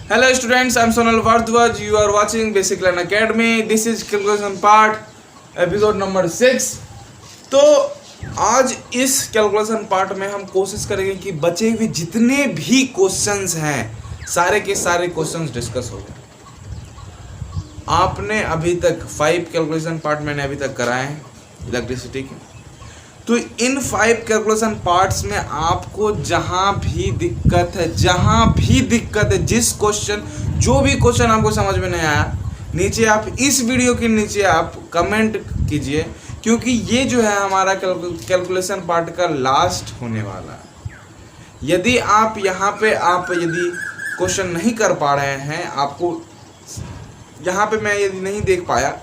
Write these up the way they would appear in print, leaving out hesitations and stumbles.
Hello students, I'm Sonal Bharadwaj. You are watching Basic Learn Academy. This is calculation part, episode number 6. तो आज इस calculation part में हम कोशिश करेंगे कि बचे हुए जितने भी क्वेश्चंस हैं सारे के सारे क्वेश्चंस डिस्कस हो गए। आपने अभी तक 5 कैलकुलेशन पार्ट मैंने अभी तक कराए हैं इलेक्ट्रिसिटी के। तो इन 5 कैलकुलेशन पार्ट्स में आपको जहाँ भी दिक्कत है, जिस क्वेश्चन जो भी क्वेश्चन आपको समझ में नहीं आया, नीचे आप इस वीडियो के नीचे आप कमेंट कीजिए, क्योंकि ये जो है हमारा कैलकुलेशन पार्ट का लास्ट होने वाला है। यदि आप यहाँ पे यदि क्वेश्चन नहीं कर पा रहे हैं, आपको यहाँ पे मैं यदि नहीं देख पाया,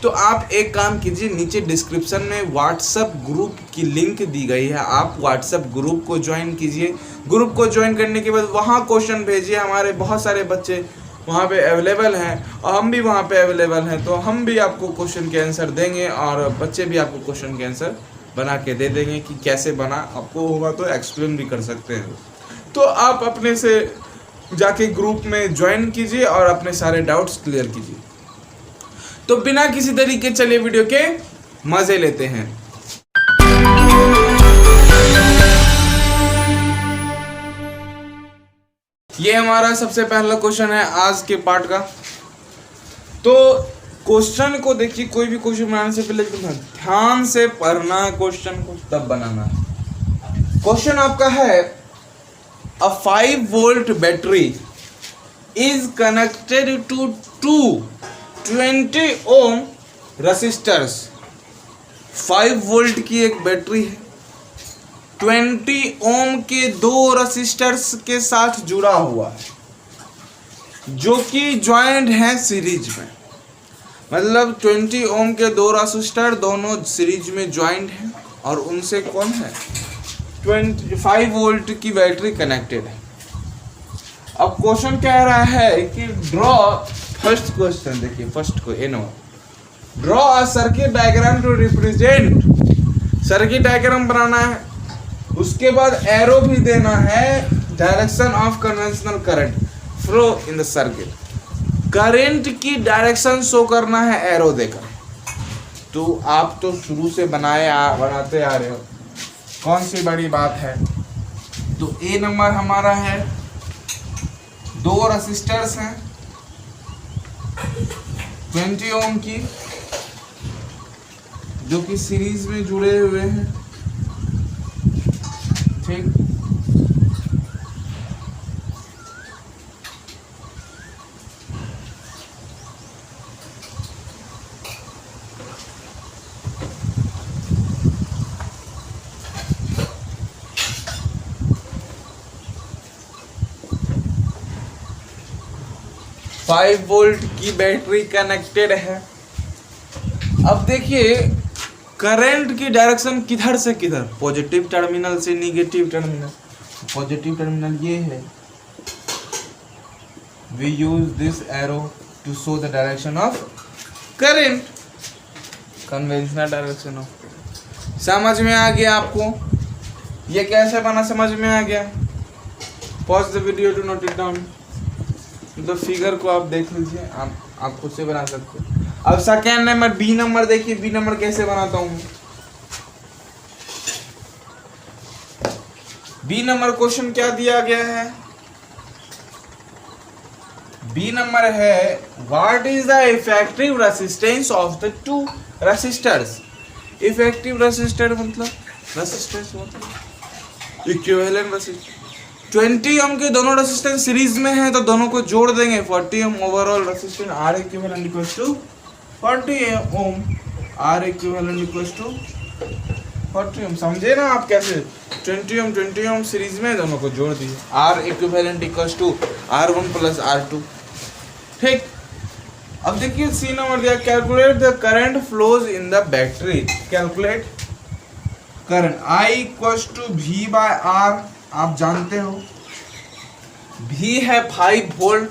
तो आप एक काम कीजिए, नीचे डिस्क्रिप्शन में व्हाट्सएप ग्रुप की लिंक दी गई है, आप व्हाट्सएप ग्रुप को ज्वाइन कीजिए। ग्रुप को ज्वाइन करने के बाद वहाँ क्वेश्चन भेजिए। हमारे बहुत सारे बच्चे वहाँ पे अवेलेबल हैं और हम भी वहाँ पे अवेलेबल हैं, तो हम भी आपको क्वेश्चन के आंसर देंगे और बच्चे भी आपको क्वेश्चन के आंसर बना के दे देंगे कि कैसे बना। आपको होगा तो एक्सप्लेन भी कर सकते हैं। तो आप अपने से जाके ग्रुप में ज्वाइन कीजिए और अपने सारे डाउट्स क्लियर कीजिए। तो बिना किसी तरीके चलिए वीडियो के मजे लेते हैं। ये हमारा सबसे पहला क्वेश्चन है आज के पार्ट का। तो क्वेश्चन को देखिए, कोई भी क्वेश्चन बनाने से पहले ध्यान से पढ़ना क्वेश्चन को, तब बनाना। क्वेश्चन आपका है, a 5 volt battery is connected to 20 ohm resistors. 5 volt की एक बैटरी है, 20 ओम के 2 रसिस्टर्स के साथ जुड़ा हुआ है, जो कि ज्वाइंट है सीरीज में। मतलब 20 ओम के 2 रसिस्टर दोनों सीरीज में ज्वाइंट हैं और उनसे कौन है 5 वोल्ट की बैटरी कनेक्टेड है। अब क्वेश्चन कह रहा है कि ड्रॉ, फर्स्ट क्वेश्चन देखिए, फर्स्ट को draw a circuit diagram to represent. Circuit diagram बनाना है, उसके बाद एरो भी देना है, direction of conventional current flow in the circuit. Current की डायरेक्शन शो करना है एरो देकर। तो आप तो शुरू से बनाते आ रहे हो, कौन सी बड़ी बात है। तो ए नंबर हमारा है, 2 रसिस्टर्स हैं 20 ओम की, जो कि सीरीज में जुड़े हुए हैं। ठीक, फाइव वोल्ट की बैटरी कनेक्टेड है। अब देखिए करंट की डायरेक्शन किधर से किधर, पॉजिटिव टर्मिनल से निगेटिव टर्मिनल। पॉजिटिव टर्मिनल ये है, we use this arrow to show the direction of current, conventional direction of current. समझ में आ गया आपको ये कैसे बना? समझ में आ गया? Pause the video to note it down. तो फिगर को आप देख लीजिए, आप खुद से बना सकते हो। अब सेकेंड नंबर, बी नंबर देखिए, बी नंबर कैसे बनाता हूं। बी नंबर क्वेश्चन क्या दिया गया है? बी नंबर है, what is the effective resistance of the 2 resistors. Effective resistor मतलब रेसिस्टेंस मतलब इक्विवेलेंट रेसिस्टेंस। 20 ओम के दोनों रेसिस्टेंस सीरीज में है, तो दोनों को जोड़ देंगे। 40 ohm overall resistance R equivalent equals to 40 ohm, R equivalent equals to 40 ohm. समझे ना आप कैसे? 20 ओम सीरीज में, दोनों को जोड़ दिए, R equivalent equals to R1 plus R2। ठीक, अब देखिए सी नंबर दिया, calculate the current flows in the battery. Calculate current, I equals to V by R, आप जानते हो V है 5 वोल्ट,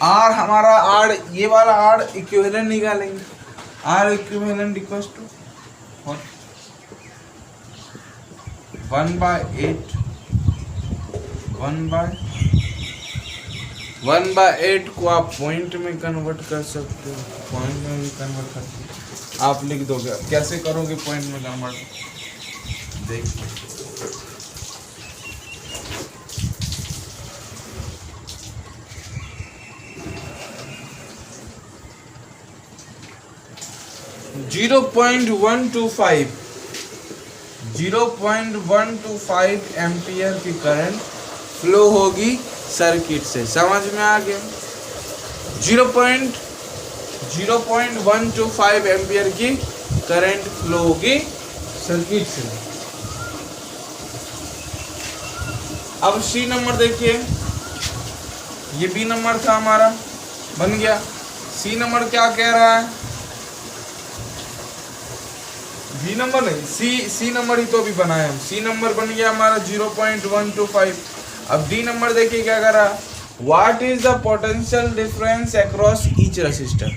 R हमारा R, ये वाला R इक्विवेलेंट निकालेंगे, R इक्विवेलेंट इक्वल्स टू 1/8 1/4 1/8 को आप पॉइंट में कन्वर्ट कर सकते हो, पॉइंट में भी कन्वर्ट कर सकते हो। आप लिख दोगे, अब कैसे करोगे पॉइंट में कन्वर्ट, देखिए 0.125 एम्पियर की करंट फ्लो होगी सर्किट से। समझ में आ गया? 0.125 एम्पियर की करंट फ्लो होगी सर्किट से। अब सी नंबर देखिए, ये बी नंबर था हमारा, बन गया। सी नंबर क्या कह रहा है? बी नंबर नहीं, सी नंबर ही तो अभी बनाया हम। सी नंबर बन गया हमारा 0.125। अब डी नंबर देखिए क्या कर रहा है, what is the potential difference across each resistor.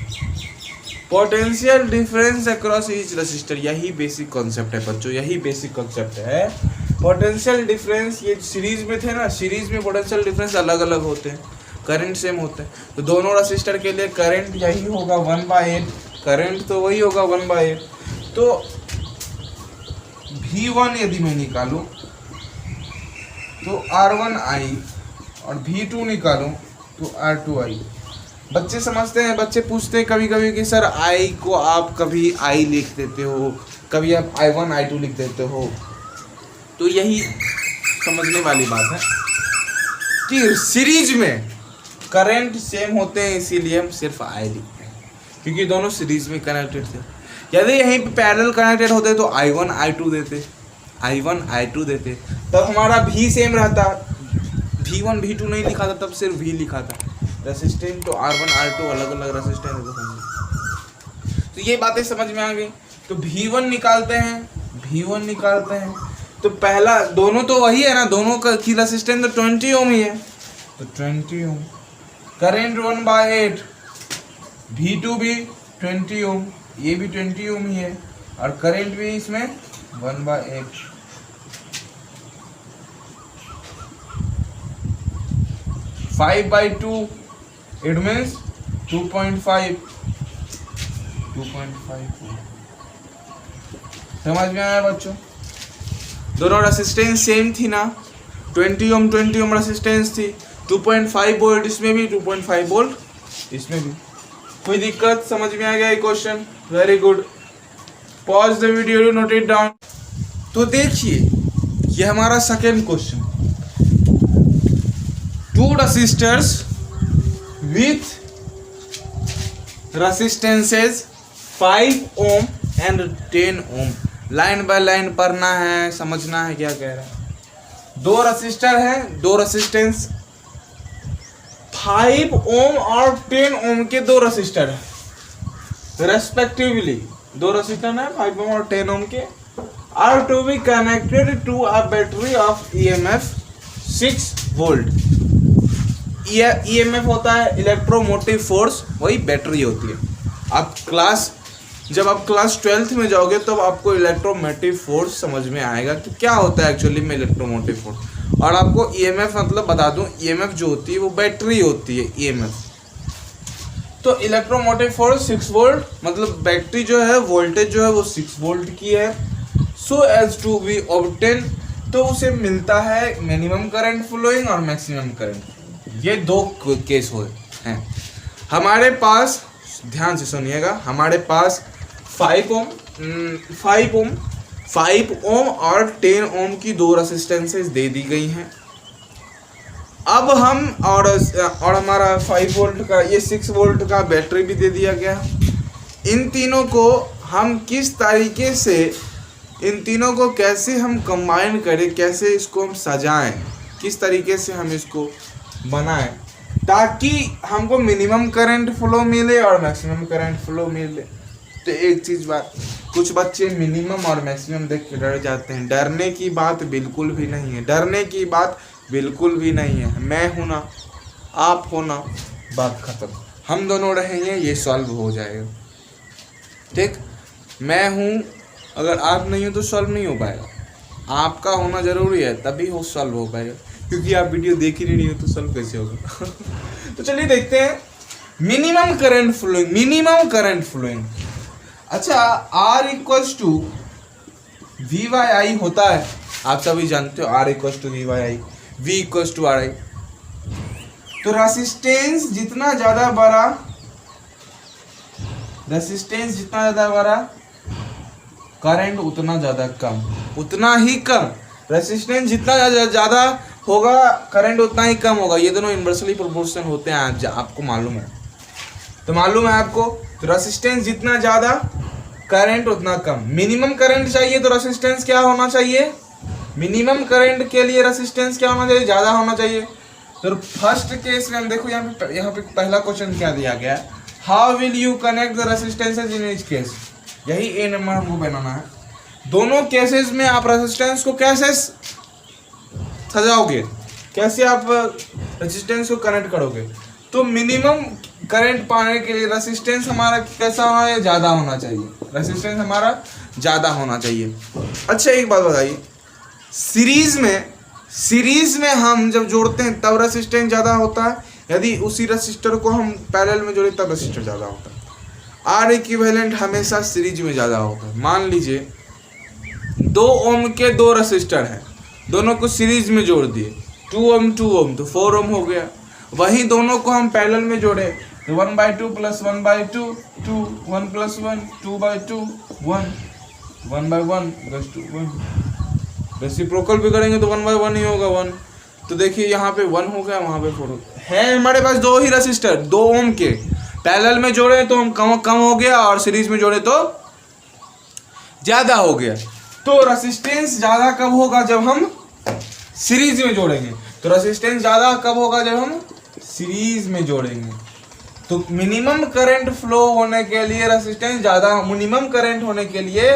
Potential difference across each resistor, यही बेसिक कॉन्सेप्ट है बच्चों, यही बेसिक कॉन्सेप्ट है। पोटेंशियल डिफरेंस, ये सीरीज में थे ना, सीरीज में पोटेंशियल डिफरेंस अलग अलग होते हैं, करंट सेम होते हैं। तो दोनों रेसिस्टर के लिए करंट यही होगा 1/8, करंट तो वही होगा 1/8। तो V1 यदि मैं निकालूं तो R1I और V2 निकालूं तो R2I। बच्चे समझते हैं, बच्चे पूछते हैं कभी कभी कि सर I को आप कभी I लिख देते हो, कभी आप I1 I2 लिख देते हो। तो यही समझने वाली बात है कि सीरीज में करंट सेम होते हैं, इसीलिए हम सिर्फ I लिखते हैं, क्योंकि दोनों सीरीज में कनेक्टेड थे। यदि यहीं पे पैरेलल कनेक्टेड होते तो I1 I2 देते, तब हमारा V सेम रहता, V1 V2 नहीं लिखा था, तब सिर्फ V लिखा था। रेसिस्टेंस तो R1 R2 अलग अलग रेसिस्टेंस है। तो ये बातें समझ में आ गई। तो V1 निकालते हैं, तो पहला दोनों तो वही है ना, दोनों का की रेसिस्टेंस तो 20 ओम ही है, तो 20 ओम। करेंट 1/8, V2 भी 20 ओम, ये भी 20 ओम ही है, और करंट भी इसमें 1/8। 5/2 इट मीन्स 2.5। समझ में आया बच्चों? दोनों रेसिस्टेंस सेम थी ना, 20 ओम रेसिस्टेंस थी, 2.5 वोल्ट इसमें भी, 2.5 वोल्ट इसमें भी। कोई दिक्कत? समझ में आ गया ये question? Very good. Pause the video to note it down. तो देखिए ये हमारा second question, two resistors with resistances 5 ohm and 10 ohm. Line by line पढ़ना है, समझना है क्या कह रहा है। दो रेसिस्टर हैं, दो रेसिस्टेंस 5 ओम और 10 ओम के दो रेसिस्टर है रेस्पेक्टिवली। दो रेसिस्टर है 5 ओम और 10 ओम के, are to be connected to a battery of EMF 6 volt. EMF होता है इलेक्ट्रोमोटिव फोर्स, वही बैटरी होती है। जब आप क्लास 12th में जाओगे तब आपको इलेक्ट्रोमोटिव फोर्स समझ में आएगा कि क्या होता है एक्चुअली में इलेक्ट्रोमोटिव फोर्स। और आपको EMF मतलब बता दूं, EMF जो होती है वो बैटरी होती है EMF। तो इलेक्ट्रोमोटिव फोर्स 6 वोल्ट, मतलब बैटरी जो है वोल्टेज जो है वो 6 वोल्ट की है। So as to be obtain, तो उसे मिलता है मिनिमम करंट फ्लोइंग और मैक्सिमम करंट। ये दो केस हुए हैं हमारे पास। ध्यान से सुनिएगा, हमारे पास 5 ओम और 10 ओम की दो रेसिस्टेंसेस दे दी गई हैं। अब हम और हमारा 5 वोल्ट का, ये 6 वोल्ट का बैटरी भी दे दिया गया। इन तीनों को हम किस तरीके से, इन तीनों को कैसे हम कंबाइन करें, कैसे इसको हम सजाएं, किस तरीके से हम इसको बनाएं ताकि हमको मिनिमम करंट फ्लो मिले और मैक्सिमम करंट फ्लो मिले। तो एक चीज़ बात, कुछ बच्चे मिनिमम और मैक्सिमम देख के डर जाते हैं। डरने की बात बिल्कुल भी नहीं है, डरने की बात बिल्कुल भी नहीं है। मैं हूँ ना, आप हो ना, बात खत्म। हम दोनों रहेंगे, ये सॉल्व हो जाएगा। ठीक, मैं हूँ, अगर आप नहीं हो तो सॉल्व नहीं हो पाएगा। आपका होना ज़रूरी है, तभी हो सॉल्व हो पाएगा। क्योंकि आप वीडियो देख ही नहीं हो तो सॉल्व कैसे होगा। तो चलिए देखते हैं मिनिमम करंट फ्लोइंग। अच्छा, R equals to V by I होता है, आप सभी जानते हो R equals to V by I, V equals to RI। तो रेसिस्टेंस जितना ज्यादा बड़ा, करंट उतना ज्यादा कम, उतना ही कम। रेसिस्टेंस जितना ज्यादा होगा, करंट उतना ही कम होगा। ये दोनों इन्वर्सली प्रोपोर्शनल होते हैं, आपको मालूम है। तो मालूम है आपको, तो रेसिस्टेंस जितना ज्यादा, करंट उतना कम। मिनिमम करंट चाहिए तो रेसिस्टेंस क्या होना चाहिए? मिनिमम करंट के लिए रेसिस्टेंस क्या होना चाहिए? ज्यादा होना चाहिए। तो फर्स्ट केस में हम देखो, यहाँ पे पहला क्वेश्चन क्या दिया गया है, how will you connect the resistances in each case. यही ए नंबर हमको बनाना है। दोनों केसेस में आप रेसिस्टेंस को कैसे सजाओगे, कैसे आप रेसिस्टेंस को कनेक्ट करोगे। तो मिनिमम करंट पाने के लिए रेसिस्टेंस हमारा कैसा होना चाहिए? ज़्यादा होना चाहिए। रेसिस्टेंस हमारा ज़्यादा होना चाहिए। अच्छा, एक बात बताइए, सीरीज में हम जब जोड़ते हैं तब रेसिस्टेंस ज़्यादा होता है, यदि उसी रेसिस्टर को हम पैरेलल में जोड़े तब रेसिस्टर ज़्यादा होता है। आर इक्विवेलेंट हमेशा सीरीज में ज़्यादा होता है। मान लीजिए 2 ओम के 2 रेसिस्टर हैं, दोनों को सीरीज में जोड़ दिए, 2 ओम तो 4 ओम हो गया। वहीं दोनों को हम पैरेलल में जोड़े तो 1/2 + 1/2 2, 1 + 1 2/2 1, 1/1 = 1। रेसिप्रोकल भी करेंगे तो 1/1 ही होगा 1। तो देखिए यहाँ पे 1 हो गया, वहाँ पे 4 है। हमारे पास 2 ही रेसिस्टर 2 ओम के, पैरेलल में जोड़े तो हम कम हो गया, और सीरीज में जोड़े तो ज़्यादा हो गया। तो रेसिस्टेंस ज़्यादा कब होगा? जब हम सीरीज में जोड़ेंगे। तो रेसिस्टेंस ज़्यादा कब होगा? जब हम सीरीज में जोड़ेंगे। तो मिनिमम करंट फ्लो होने के लिए रेसिस्टेंस ज़्यादा, मिनिमम करंट होने के लिए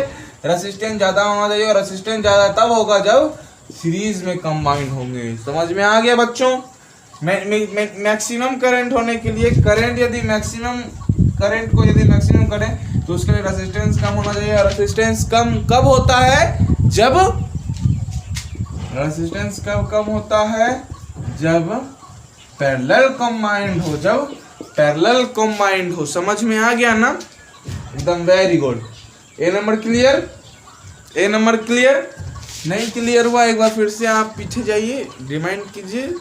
रेसिस्टेंस ज़्यादा होना चाहिए, और रेसिस्टेंस ज़्यादा तब होगा जब सीरीज में कंबाइंड होंगे। समझ में आ गया बच्चों? मैक्सिमम करंट होने के लिए, करंट यदि मैक्सिमम करें तो उसके लिए रेसिस्टेंस कम होना चाहिए। और रेसिस्टेंस कम कब होता है? जब रेसिस्टेंस कब होता है? जब पैरेलल कंबाइंड हो। समझ में आ गया ना? एकदम वेरी गुड। ए नंबर क्लियर? नहीं क्लियर हुआ, एक बार फिर से आप पीछे जाइए, रिमाइंड कीजिए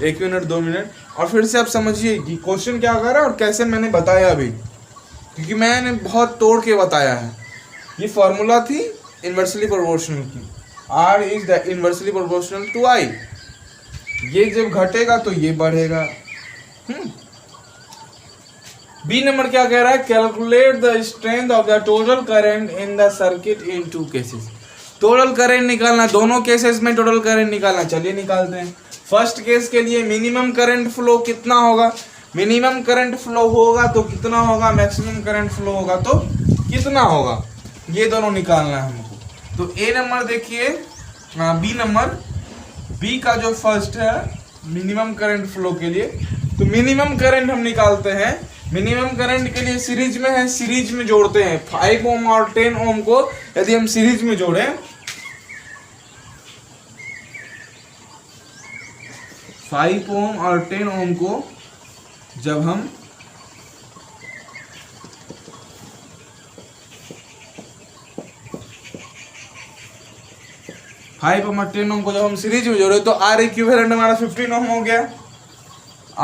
1 मिनट 2 मिनट, और फिर से आप समझिए कि क्वेश्चन क्या कर रहा है और कैसे मैंने बताया अभी, क्योंकि मैंने बहुत तोड़ के बताया है। ये फॉर्मूला थी इन्वर्सली प्रोपोर्शनल की, R is the inversely proportional to I। ये जब घटेगा तो ये बढ़ेगा। बी नंबर क्या कह रहा है? Calculate the strength of the total current in the circuit in 2 cases. Total current निकालना, दोनों केसेस में टोटल करंट निकालना। चलिए निकालते हैं। फर्स्ट केस के लिए मिनिमम करंट फ्लो कितना होगा? मिनिमम करंट फ्लो होगा तो कितना होगा? मैक्सिमम करंट फ्लो होगा तो कितना होगा? ये दोनों निकालना है हमको। तो ए नंबर देखिए, बी नंबर, बी का जो फर्स्ट है मिनिमम करंट फ्लो के लिए, तो मिनिमम करंट हम निकालते हैं। मिनिमम करंट के लिए सीरीज में है, सीरीज में जोड़ते हैं 5 ओम और 10 ओम को। यदि हम सीरीज में जोड़ें 5 ओम और 10 ओम को, जब हम 5 ओम और 10 ओम को जब हम सीरीज में जोड़े तो R इक्विवेलेंट हमारा 15 ओम हो गया।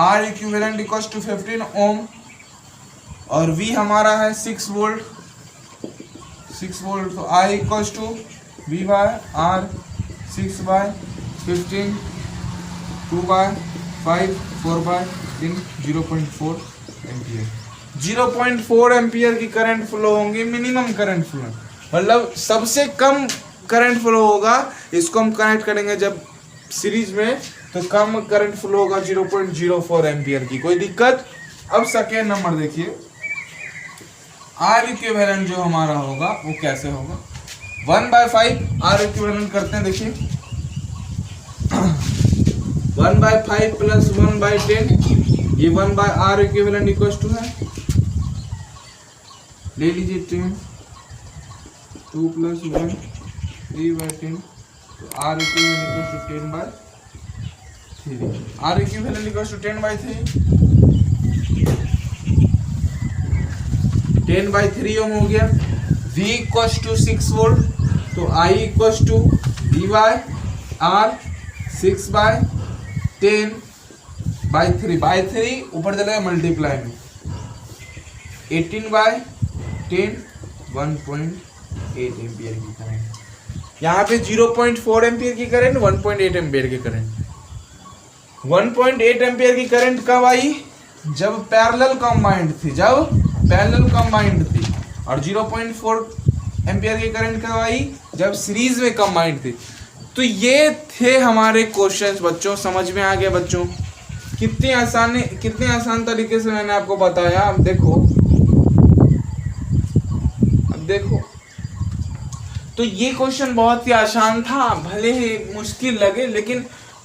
R equivalent equals to 15 ohm, और V हमारा है 6 वोल्ट। तो I equals to V by R, 6/15, 2/5, 4/10, 0.4 ampere. 0.4 ampere की करंट फ्लो होंगी मिनिमम करंट फ्लो, मतलब सबसे कम करंट फ्लो होगा। इसको हम कनेक्ट करेंगे जब सीरीज में, तो कम करंट फ्लो होगा 0.04 एम्पियर की। कोई दिक्कत? अब सेकेंड नंबर देखिए, R इक्विवेलेंट जो हमारा होगा वो कैसे होगा? 1/5 R इक्विवेलेंट करते हैं। देखिए 1/5 + 1/10, ये 1/R इक्विवेलेंट इक्वल्स टू है, ले लीजिए 10, 2 + 1 3/10, तो R equivalent equals to 10/5। 3। R equivalent equals to 10/3, 10/3 ohm हो गया। V इक्वल्स टू 6 वोल्ट, तो I इक्वल्स टू V/R 6/10/3 ऊपर चलेगा मल्टीप्लाई में 18/10 1.8 एम्पियर की करंट। यहाँ पे 0.4 एम्पियर की करंट, 1.8 एम्पियर की करंट। 1.8 एम्पियर की करंट कब आई? जब पैरेलल कंबाइंड थी, और 0.4 एम्पियर की करंट कब आई? जब सीरीज में कंबाइंड थी। तो ये थे हमारे क्वेश्चंस बच्चों, समझ में आ गया बच्चों? कितने आसान तरीके से मैंने आपको बताया। अब देखो तो ये क्वेश्चन बहुत ही आसान था, भले ही मुश्किल लगे, लेकिन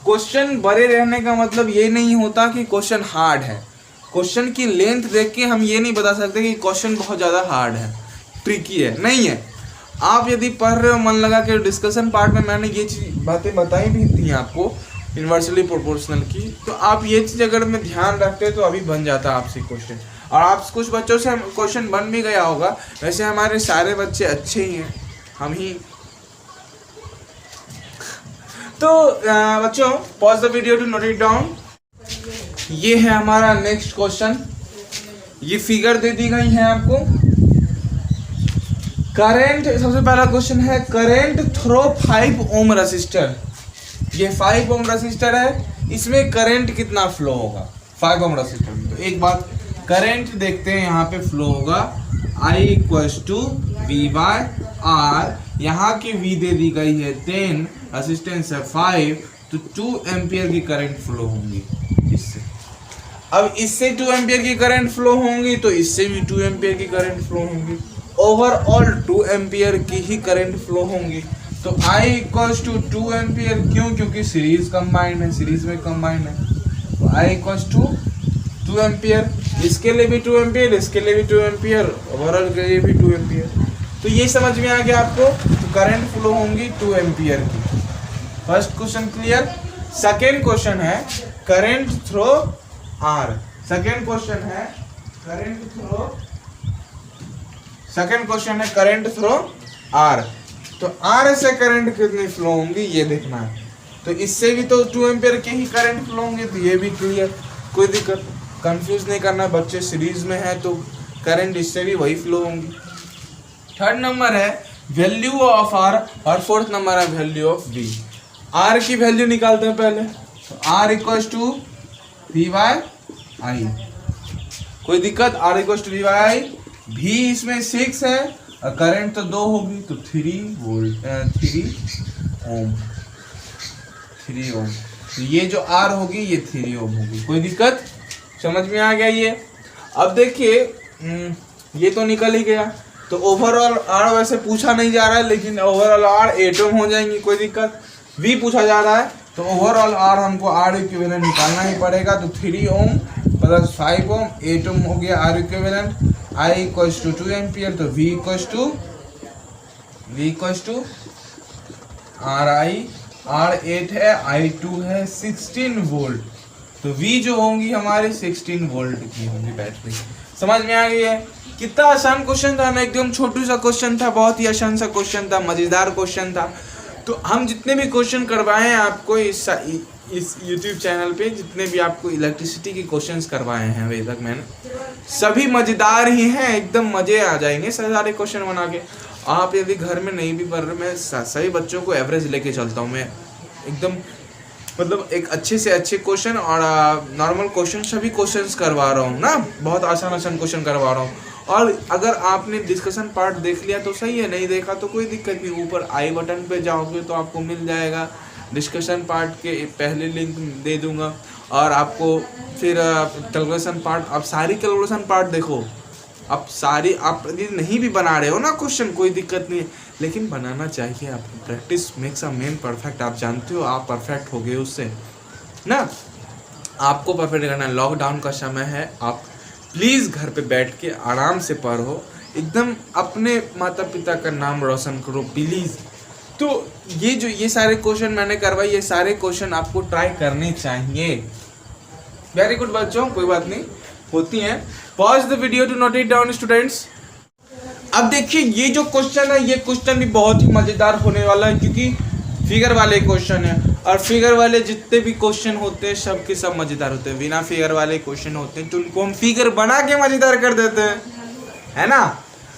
क्वेश्चन बड़े रहने का मतलब ये नहीं होता कि क्वेश्चन हार्ड है। क्वेश्चन की लेंथ देख के हम ये नहीं बता सकते कि क्वेश्चन बहुत ज़्यादा हार्ड है, ट्रिकी है, नहीं है। आप यदि पढ़ रहे हो मन लगा के, डिस्कशन पार्ट में मैंने ये चीज़ बातें बताई भी थी आपको इन्वर्सली प्रोपोर्शनल की, तो आप ये चीज़ अगर में ध्यान रखते तो अभी बन जाता आपसे क्वेश्चन। और आप कुछ बच्चों से क्वेश्चन बन भी गया होगा, वैसे हमारे सारे बच्चे अच्छे ही हैं, हम ही। तो बच्चों pause the video to note it down. ये है हमारा नेक्स्ट क्वेश्चन, ये फिगर दे दी गई है आपको। करंट, सबसे पहला क्वेश्चन है करंट थ्रो 5 ओम रसिस्टर। ये 5 ओम रसिस्टर है, इसमें करंट कितना फ्लो होगा 5 ओम रसिस्टर में? तो एक बात करंट देखते हैं, यहाँ पे फ्लो होगा I इक्वल्स टू V/R। यहाँ की V दे दी गई है 10, रेजिस्टेंस है 5, तो 2 एम्पियर की करंट फ्लो होंगी इससे। अब इससे 2 एम्पियर की करंट फ्लो होंगी, तो इससे भी 2 एम्पियर की करंट फ्लो होंगी। ओवरऑल 2 एम्पियर की ही करंट फ्लो होंगी। तो I इक्वल्स टू 2 एम्पियर, क्यों? क्योंकि सीरीज कंबाइंड है, सीरीज में कंबाइंड है। तो I इक्वल्स टू 2 एम्पियर, इसके लिए भी 2 एम्पियर, इसके लिए भी 2 एम्पियर, ओवरऑल के लिए भी 2 एम्पियर। तो ये समझ में आ गया आपको? तो करंट फ्लो होंगी 2 एम्पियर की। First question clear. Second question है current through R। Second question है करंट थ्रो R। तो R से करंट कितनी फ्लो होंगी ये देखना है। तो इससे भी तो 2 एम्पियर के ही करंट फ्लो होंगे, तो ये भी क्लियर, कोई दिक्कत, कंफ्यूज नहीं करना बच्चे। सीरीज में है तो करंट इससे भी वही फ्लो होंगी। थर्ड नंबर है वैल्यू ऑफ R, और फोर्थ नंबर है वैल्यू ऑफ V। R की वैल्यू निकालते हैं पहले। तो R इक्वल्स टू V/I, कोई दिक्कत? R equals to V/I। V इसमें 6 है और करंट तो 2 होगी, तो 3 ओम। तो ये जो R होगी ये 3 ओम होगी, कोई दिक्कत? समझ में आ गया ये? अब देखिए ये तो निकल ही गया। तो ओवरऑल R वैसे पूछा नहीं जा रहा है, लेकिन ओवरऑल R 8 ओम हो जाएंगी, कोई दिक्कत? V पूछा जा रहा है, तो ओवरऑल R हमको R इक्विवेलेंट निकालना ही पड़ेगा। तो 3 ओम प्लस 5 ओम 8 ओम हो गया R equivalent. I equals to 2 ampere, तो V equals to RI, R 8 है, I 2 है, 16 वोल्ट। तो V जो होंगी हमारी 16 वोल्ट की होंगी बैटरी। समझ में आ गई है? कितना आसान क्वेश्चन था ना, एकदम छोटू सा क्वेश्चन था, बहुत ही आसान सा क्वेश्चन था, मजेदार क्वेश्चन था। तो हम जितने भी क्वेश्चन करवाए हैं आपको इस YouTube चैनल पे, जितने भी आपको इलेक्ट्रिसिटी के क्वेश्चंस करवाए हैं अभी तक मैंने, सभी मजेदार ही हैं, एकदम मजे आ जाएंगे सारे क्वेश्चन बना के। आप यदि घर में नहीं भी पढ़ रहे, मैं सभी बच्चों को एवरेज लेके चलता हूँ मैं, एकदम मतलब एक अच्छे से अच्छे क्वेश्चन और नॉर्मल क्वेश्चन सभी क्वेश्चंस करवा रहा हूँ ना, बहुत आसान क्वेश्चन करवा रहा हूँ। और अगर आपने डिस्कशन पार्ट देख लिया तो सही है, नहीं देखा तो कोई दिक्कत नहीं, ऊपर आई बटन पे जाओगे तो आपको मिल जाएगा डिस्कशन पार्ट के पहले लिंक दे दूंगा। और आपको फिर कैलकुलेशन पार्ट, आप सारी कैलकुलेशन पार्ट देखो, आप सारी, आप यदि नहीं भी बना रहे हो ना क्वेश्चन कोई दिक्कत नहीं है, लेकिन बनाना चाहिए आपको। Practice makes a man perfect, आप जानते हो आप परफेक्ट हो गए उससे ना, आपको परफेक्ट करना है। लॉकडाउन का समय है, आप प्लीज़ घर पे बैठ के आराम से पढ़ो, एकदम अपने माता पिता का नाम रोशन करो प्लीज़। तो ये सारे क्वेश्चन मैंने करवाए, ये सारे क्वेश्चन आपको ट्राई करने चाहिए। वेरी गुड बच्चों, कोई बात नहीं, होती हैं। Pause the video to note it down students. अब देखिए ये जो क्वेश्चन है, ये क्वेश्चन भी बहुत ही मजेदार होने वाला है, क्योंकि फिगर वाले क्वेश्चन है, और फिगर वाले जितने भी क्वेश्चन होते हैं सब के सब मजेदार होते हैं। बिना फिगर वाले क्वेश्चन होते हैं तो उनको हम फिगर बना के मजेदार कर देते हैं, है ना।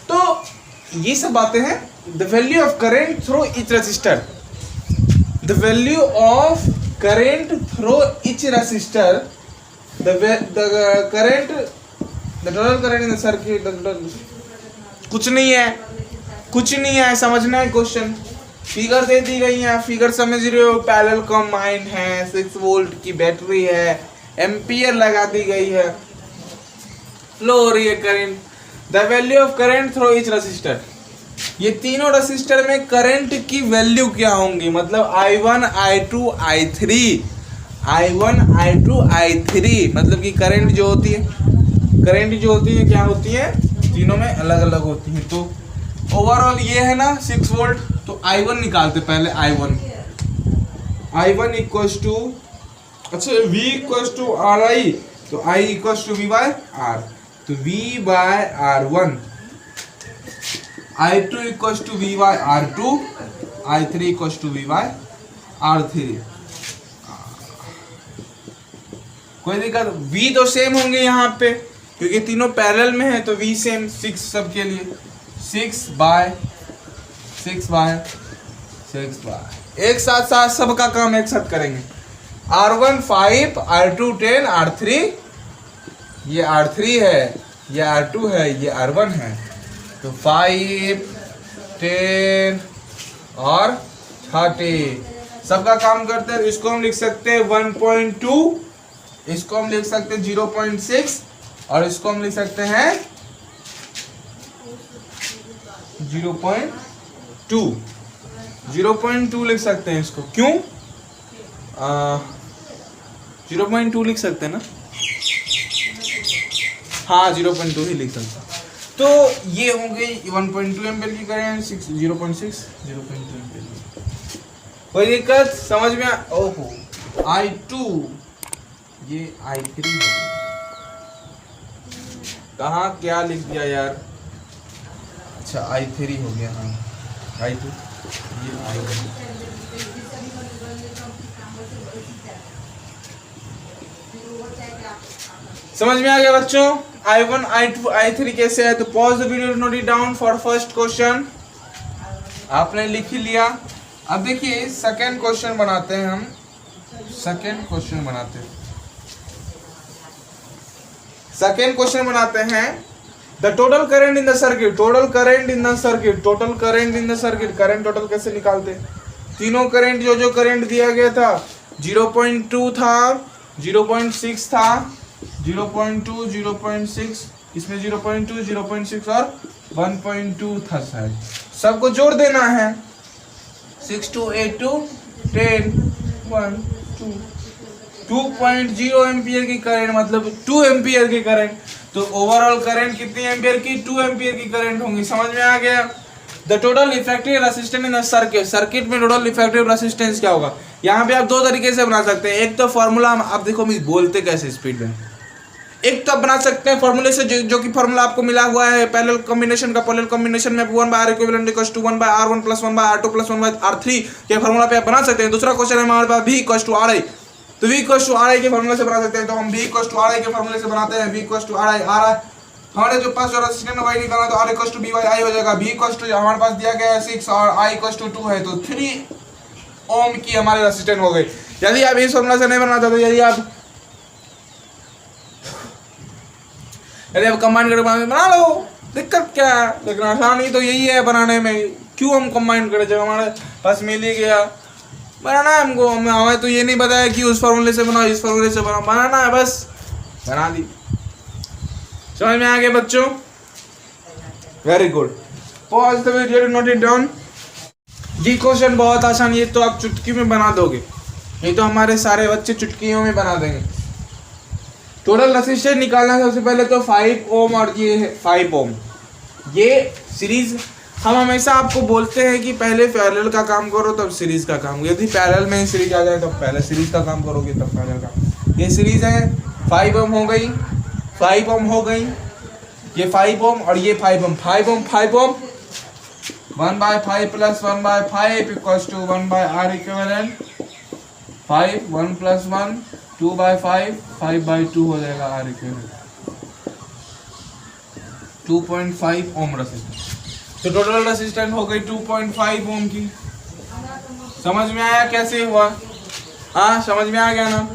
तो ये सब बातें हैं। The value of current through each resistor, the value of current through each resistor, the current, the total current in the circuit, कुछ नहीं है, समझना है क्वेश्चन। फिगर दे दी गई है, फिगर समझ रहे हो, पैरेलल कंबाइंड है, 6 वोल्ट की बैटरी है, एम्पियर लगा दी गई है, फ्लो हो रही है current. The value of current through each resistor, ये तीनों रजिस्टर में करंट की वैल्यू क्या होंगी, मतलब I1 I2 I3, I1 I2 I3, मतलब कि करंट जो होती है क्या होती है, तीनों में अलग अलग होती है। तो ओवरऑल ये है ना 6 वोल्ट, तो I1 निकालते पहले। I1 इक्वल्स टू, अच्छा V इक्वल्स टू RI, तो I equals to V by R, तो V by R1। I2 equals to V by R2, I3 equals to V by R3। कोई दिक्कत, V तो same होंगे यहाँ पे क्योंकि तीनों पैरेलल में है, तो V सेम 6 सबके लिए, 6 बाय एक साथ सबका काम एक साथ करेंगे। R1 5, R2 10, R3, ये R3 है, ये R2 है, ये R1 है, तो 5, 10 और 30 सबका काम करते हैं। इसको हम लिख सकते हैं 1.2, इसको हम लिख सकते हैं 0.6, और इसको हम लिख सकते हैं 0.2 लिख सकते हैं इसको। क्यों 0.2 लिख सकते हैं ना, हाँ 0.2 ही लिख सकते हैं। तो ये होंगे 1.2 एम्पियर की करेंट, 0.2 एम्पियर। कोई दिक्कत समझ में? ओहो I2, ये I3 है, कहाँ क्या लिख दिया यार, अच्छा I3 हो गया, हाँ I2, ये I1। समझ में आ गया बच्चों? I1 I2 I3 कैसे है? तो pause the video, note it down for first question. आपने लिख ही लिया। अब देखिए सेकंड क्वेश्चन बनाते हैं हम। सेकंड क्वेश्चन बनाते हैं। The total current in the circuit, current total कैसे निकालते? तीनों करंट जो करंट दिया गया था, 0.2 था, 0.6 था, 0.2, 0.6, इसमें 0.2, 0.6 और 1.2 था शायद, सबको जोड़ देना है। 6 2 8 2 10 1 2 2.0 एम्पियर की करंट, मतलब 2 एम्पियर की करंट। तो ओवरऑल करंट कितनी एम्पियर की? 2 एम्पियर की करंट होंगी। समझ में आ गया? The total effective resistance in circuit में टोटल इफेक्टिव रेसिस्टेंस क्या होगा? यहाँ पे आप दो तरीके से बना सकते हैं। एक तो फॉर्मूला, आप देखो मैं बोलते कैसे स्पीड में, एक तो आप बना सकते हैं फॉर्मूले से, जो कि फॉर्मूला आपको मिला हुआ है पैरेलल कॉम्बिनेशन का। पैरेलल कॉम्बिनेशन में 1/R equivalent equals to 1/R1 plus 1/R2 plus 1/R3 के फॉर्मूला पे आप बना सकते हैं। दूसरा क्वेश्चन है हमारे पास V इक्वल्स टू RI, तो V इक्वल्स टू RI के फॉर्मूले से बना सकते हैं। तो हम V इक्वल्स टू RI के फॉर्मूले से बनाते हैं। V इक्वल्स टू RI, हमारे जो पास जो रेजिस्टेंस है वही निकालना, तो R इक्वल्स टू B/I हो जाएगा। V इक्वल्स टू हमारे पास दिया गया है 6 और I इक्वल्स टू 2 है, तो 3 ओम की हमारे रेजिस्टेंस हो गई। यदि आप इस फॉर्मूला से नहीं बनाना चाहते, यदि आप कंबाइन करके बना लो, दिक्कत क्या है? लेकिन आसानी तो यही है बनाने में। क्यों हम कंबाइन करें जब हमारे पास मिल ही गया? बनाना है हमको, हमें तो ये नहीं बताया कि उस फॉर्मूले से बनाओ, इस फॉर्मूले से बनाओ, बनाना है बस, बना दी। समझ में आ गया बच्चों? Very good. Pause the video, note it down. ये क्वेश्चन बहुत आसान, ये तो आप चुटकी में बना दोगे, ये तो हमारे सारे बच्चे चुटकियों में बना देंगे। टोटल रेजिस्टेंस निकालना है सबसे पहले, तो 5 ओम और ये है 5 ओम, ये सीरीज हम हमेशा आपको बोलते हैं कि पहले पैरेलल का काम करो तब सीरीज का काम। यदि पैरेलल में ही सीरीज आ जाए तो पहले सीरीज का काम करोगे तब पैरेलल का। ये सीरीज है 5 ओम हो गई, 5 ओम हो गई, ये 5 ओम और ये 5 ओम, 5 ओम 5 ओम 1/5 + 1/5 = 1/R इक्विवेलेंट 5 1 + 1 2/5 5/2 हो जाएगा R इक्विवेलेंट 2.5 ओम रेजिस्टेंस। तो टोटल रेजिस्टेंस हो गई 2.5 ओम की। समझ में आया कैसे हुआ? हाँ समझ में आ गया ना।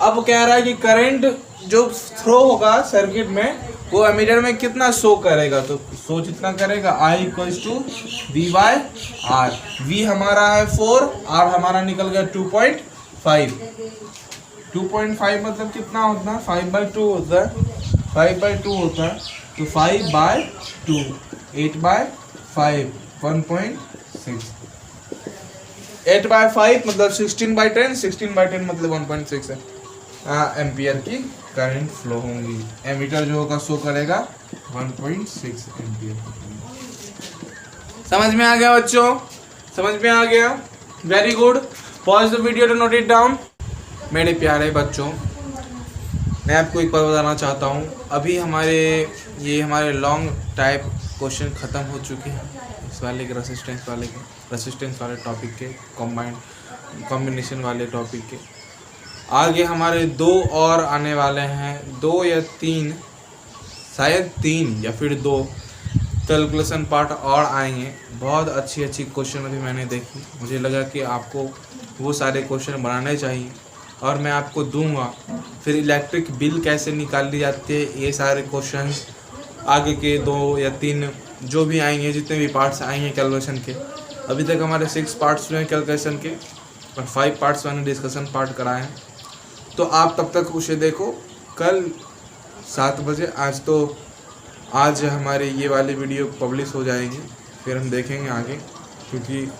अब कह रहा है कि करंट जो थ्रो होगा सर्किट में वो एमीटर में कितना शो करेगा, तो शो जितना करेगा I = V/R। V हमारा है 4, R हमारा निकल गया 2.5। 2.5 मतलब कितना होता है? 5/2 होता है, 5/2 होता है, तो 5/2 8/5 1.6। 8/5 मतलब 16/10, 16/10 मतलब 1.6 है। एम्पियर की करंट फ्लो होंगी। एमीटर जो होगा शो करेगा 1.6 एम्पियर। समझ में आ गया बच्चों? समझ में आ गया? Very good. Pause the video to note it down. मेरे प्यारे बच्चों, मैं आपको एक बात बताना चाहता हूँ। अभी हमारे लॉन्ग टाइप क्वेश्चन ख़त्म हो चुके हैं इस वाले के रेसिस्टेंस वाले टॉपिक के, कॉम्बिनेशन वाले टॉपिक के। आगे हमारे 2 और आने वाले हैं, 2 या 3, शायद 3 या फिर 2 कैलकुलेशन पार्ट और आएंगे। बहुत अच्छी क्वेश्चन अभी मैंने देखी, मुझे लगा कि आपको वो सारे क्वेश्चन बनाने चाहिए और मैं आपको दूंगा। फिर इलेक्ट्रिक बिल कैसे निकाली जाती है, ये सारे क्वेश्चन आगे के 2 या 3 जो भी आएंगे, जितने भी पार्ट्स आएंगे कैलकुलेशन के। अभी तक हमारे 6 पार्ट्स हुए कैलकुलेशन के और 5 पार्ट्स मैंने डिस्कशन पार्ट कराए हैं। तो आप तब तक उसे देखो। कल 7 बजे आज हमारे ये वाली वीडियो पब्लिश हो जाएगी, फिर हम देखेंगे आगे, क्योंकि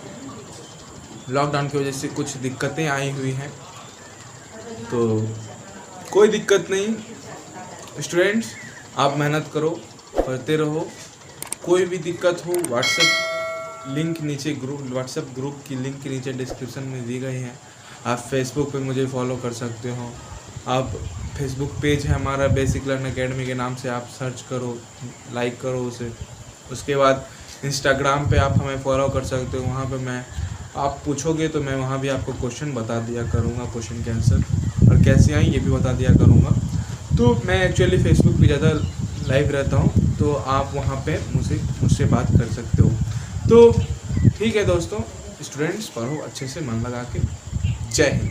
लॉकडाउन की वजह से कुछ दिक्कतें आई हुई हैं। तो कोई दिक्कत नहीं स्टूडेंट्स, आप मेहनत करो, पढ़ते रहो। कोई भी दिक्कत हो व्हाट्सएप ग्रुप की लिंक नीचे डिस्क्रिप्शन में दी गई है। आप फेसबुक पे मुझे फॉलो कर सकते हो। आप फेसबुक पेज है हमारा बेसिक लर्न एकेडमी के नाम से, आप सर्च करो, लाइक करो उसे। उसके बाद इंस्टाग्राम पे आप हमें फॉलो कर सकते हो। वहाँ पे आप पूछोगे तो मैं वहाँ भी आपको क्वेश्चन बता दिया करूँगा, क्वेश्चन के आंसर और कैसे आए ये भी बता दिया करूँगा। तो मैं एक्चुअली फेसबुक पे ज़्यादा लाइव रहता हूँ, तो आप वहाँ पे मुझसे बात कर सकते हो। तो ठीक है दोस्तों, स्टूडेंट्स पढ़ो अच्छे से मन लगा के। जय हिंद।